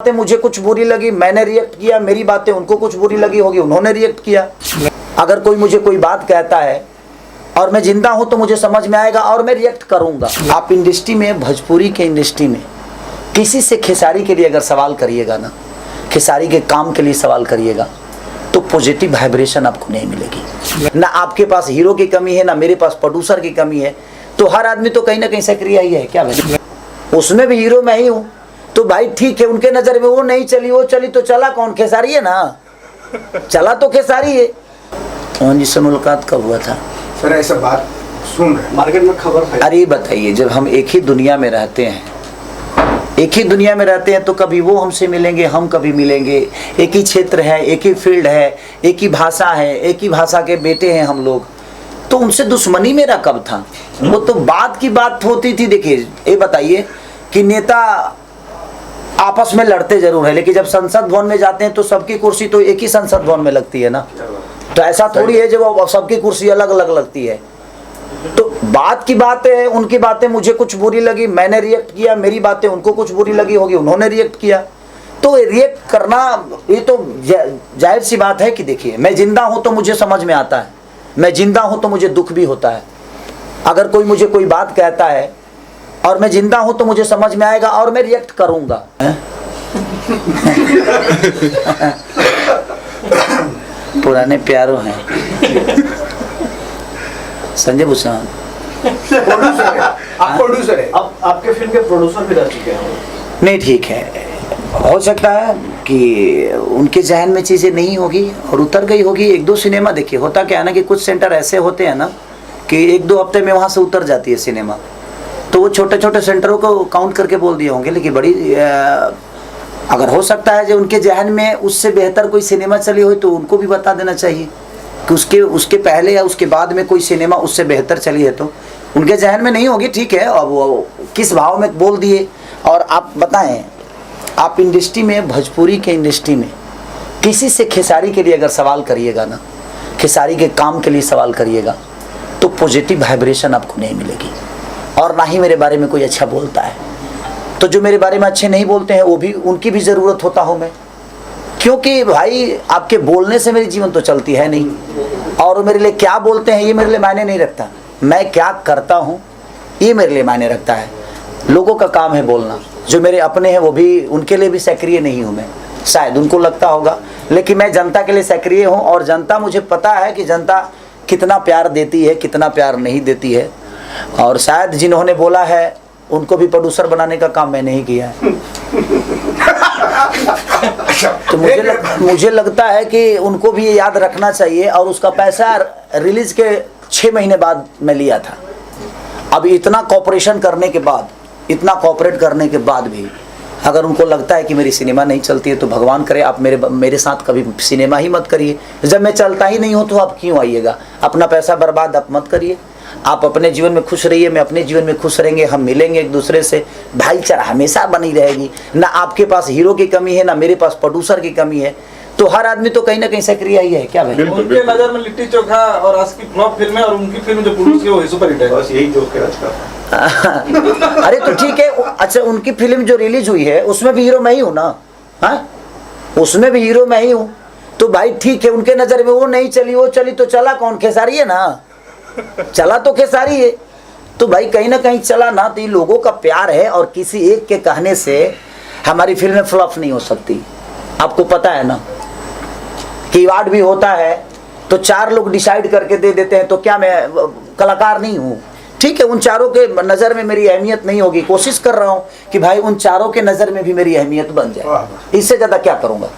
बातें मुझे कुछ बुरी लगी, मैंने रिएक्ट किया, मेरी बातें उनको कुछ बुरी लगी होगी, उन्होंने रिएक्ट किया। अगर कोई मुझे कोई बात कहता है और मैं जिंदा हूं तो मुझे समझ में आएगा और मैं रिएक्ट करूंगा। आप इंडस्ट्री में, भोजपुरी के इंडस्ट्री में किसी से खेसारी के लिए अगर सवाल करिएगा ना, खेसारी के काम के लिए सवाल करिएगा तो पॉजिटिव वाइब्रेशन आपको नहीं मिलेगी। ना आपके पास हीरो की कमी है, ना मेरे पास प्रोड्यूसर की कमी है। तो हर आदमी तो कहीं ना कहीं सक्रिय ही है क्या भाई? उसमें भी हीरो मैं ही हूँ तो भाई ठीक है, उनके नजर में वो नहीं चली, वो चली तो चला कौन? खेसारी है ना, चला तो खेसारी है। मोहन जी से मुलाकात कब हुआ था? सर ऐसा बात सुन रहे मार्केट में खबर है। अरे बताइए, जब हम एक ही दुनिया में रहते हैं, एक ही दुनिया में रहते हैं तो कभी वो हमसे मिलेंगे, हम कभी मिलेंगे। एक ही क्षेत्र है, एक ही फील्ड है, एक ही भाषा है, एक ही भाषा के बेटे हैं हम लोग, तो उनसे दुश्मनी मेरा कब था? वो तो बात की बात होती थी। देखिए ये बताइए कि नेता आपस में लड़ते जरूर है, लेकिन जब संसद भवन में जाते हैं तो सबकी कुर्सी तो एक ही संसद भवन में लगती है ना। तो ऐसा थोड़ी है जब सबकी कुर्सी अलग अलग लगती है। तो बात की बात है, उनकी बातें मुझे कुछ बुरी लगी, मैंने रिएक्ट किया, मेरी बातें उनको कुछ बुरी लगी होगी, उन्होंने रिएक्ट किया। तो रिएक्ट करना ये तो जाहिर सी बात है कि देखिए, मैं जिंदा हूं तो मुझे समझ में आता है, मैं जिंदा हूं तो मुझे दुख भी होता है। अगर कोई मुझे कोई बात कहता है और मैं जिंदा हूं तो मुझे समझ में आएगा और मैं रिएक्ट करूंगा। पुराने प्यारों हैं संजय भूषण। आप प्रोड्यूसर है, अब आपके फिल्म के प्रोड्यूसर भी रह चुके हैं। नहीं ठीक है, हो सकता है कि उनके जहन में चीज़ें नहीं होगी और उतर गई होगी। एक दो सिनेमा देखिए, होता क्या है ना कि कुछ सेंटर ऐसे होते हैं ना कि एक दो हफ्ते में वहाँ से उतर जाती है सिनेमा, तो वो छोटे छोटे सेंटरों को काउंट करके बोल दिए होंगे। लेकिन बड़ी अगर हो सकता है जो उनके जहन में उससे बेहतर कोई सिनेमा चली हो तो उनको भी बता देना चाहिए कि उसके पहले या उसके बाद में कोई सिनेमा उससे बेहतर चली है। तो उनके जहन में नहीं होगी, ठीक है, अब वो किस भाव में बोल दिए। और आप बताएं, आप इंडस्ट्री में, भोजपुरी के इंडस्ट्री में किसी से खेसारी के लिए अगर सवाल करिएगा ना, खेसारी के काम के लिए सवाल करिएगा तो पॉजिटिव वाइब्रेशन आपको नहीं मिलेगी। और ना ही मेरे बारे में कोई अच्छा बोलता है। तो जो मेरे बारे में अच्छे नहीं बोलते हैं वो भी, उनकी भी ज़रूरत होता हूँ मैं, क्योंकि भाई आपके बोलने से मेरी जीवन तो चलती है नहीं। और मेरे लिए क्या बोलते हैं ये मेरे लिए मायने नहीं रखता, मैं क्या करता हूँ ये मेरे लिए मायने रखता है। लोगों का काम है बोलना, जो मेरे अपने हैं वो भी, उनके लिए भी सक्रिय नहीं हूँ मैं, शायद उनको लगता होगा, लेकिन मैं जनता के लिए सक्रिय हूँ। और जनता, मुझे पता है कि जनता कितना प्यार देती है, कितना प्यार नहीं देती है। और शायद जिन्होंने बोला है उनको भी प्रोड्यूसर बनाने का काम मैंने ही किया है। तो मुझे लगता है कि उनको भी ये याद रखना चाहिए। और उसका पैसा रिलीज के 6 महीने बाद मैं लिया था। अब इतना कॉपरेशन करने के बाद, इतना कॉपरेट करने के बाद भी अगर उनको लगता है कि मेरी सिनेमा नहीं चलती है तो भगवान करे आप मेरे साथ कभी सिनेमा ही मत करिए। जब मैं चलता ही नहीं हूँ तो आप क्यों आइएगा? अपना पैसा बर्बाद आप मत करिए। आप अपने जीवन में खुश रहिए, मैं अपने जीवन में खुश रहेंगे, हम मिलेंगे एक दूसरे से, भाईचारा हमेशा बनी रहेगी। ना आपके पास हीरो की कमी है, ना मेरे पास प्रोड्यूसर की कमी है। तो हर आदमी तो कहीं ना कहीं सक्रिय ही है क्या भाई? उनके नजर में लिट्टी चोखा और आज की फ्लॉप फिल्म है और उनकी फिल्म जो प्रोड्यूस की वो सुपर हिट है। बस यही जोक है आज। अरे तो ठीक है, अच्छा उनकी फिल्म जो रिलीज हुई है उसमें भी हीरो मैं ही हूँ ना। हाँ, उसमें भी हीरो मैं ही हूँ। तो भाई ठीक है, उनके नजर में वो नहीं चली, वो चली तो चला कौन? खेसारी है ना, चला तो खेसारी है। तो भाई कहीं ना कहीं चला ना, तो ये लोगों का प्यार है। और किसी एक के कहने से हमारी फिल्में फ्लॉप नहीं हो सकती। आपको पता है ना कि अवार्ड भी होता है तो 4 लोग डिसाइड करके दे देते हैं, तो क्या मैं कलाकार नहीं हूँ? ठीक है, उन चारों के नज़र में मेरी अहमियत नहीं होगी, कोशिश कर रहा हूँ कि भाई उन चारों के नज़र में भी मेरी अहमियत बन जाए। इससे ज़्यादा क्या करूँगा?